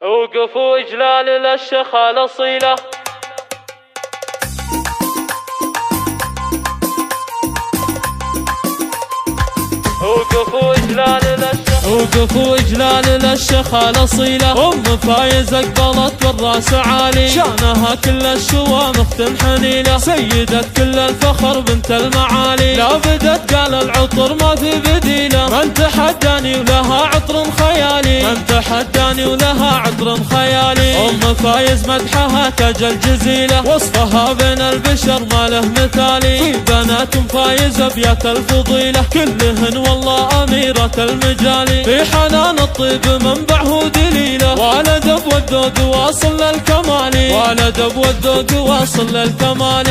وقفوا إجلال للشيخة الأصيلة. وقفوا إجلال للشيخة الأصيلة. أم فايز أقبلت بالراس عالي، شانها كل الشوامخ تنحنيله، سيدة كل الفخر بنت المعالي. لا بدت قال العطر ما في بديله، من تحداني ولها عطر خيالي، من تحداني ولها عطر خيالي. أم فايز مدحها تاج الجزيلة، وصفها بين البشر ما له مثالي. في بنات فايز أبيات الفضيلة، كلهن والله أميرة المجالي. في حنان الطيب منبعه دليله، والأدب والذوق واصل للكمال، والأدب والذوق واصل للكمال.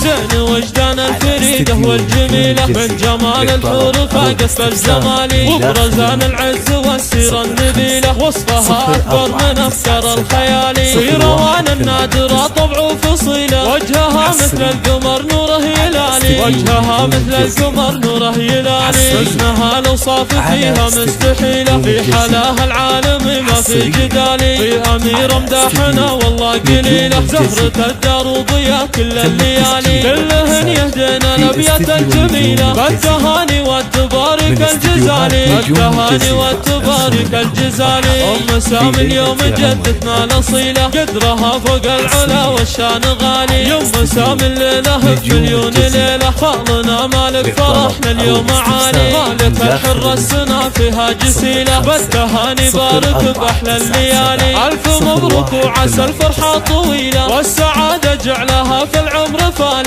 زين وجدان الفريدة والجميلة، من جمال الحور فاقت بالجمال. وبرزان العز والسيرة النبيلة، وصفها أكبر من أفكار الخيالي. في روان النادرة طبع فصيلة، وجهها مثل القمر نوره هلالي، وجهها مثل القمر نوره هلالي. حسنها الأوصاف فيها مستحيلة، في حلاها العالم ما في جدالي. في أميرة مداحنا والله قليلة، زهرة الدار وضياء كل الليالي. كلهن يهدينا الأبيات الجميلة، بالتهاني والتبارك الجزالي، بالتهاني والتبارك الجزالي. أم سامي اليوم جدتنا الأصيلة، قدرها فوق العلا والشان غالي. يوم سامي الليلة بمليون ليلة، خالنا مالك فرحنا اليوم عالي. مالك الحر السنة فيها جسيلة، بالتهاني بارك بأحلى الليالي. ألف مبروك وعسى الفرحة طويلة، والسعادة جعلها في العمر فالي.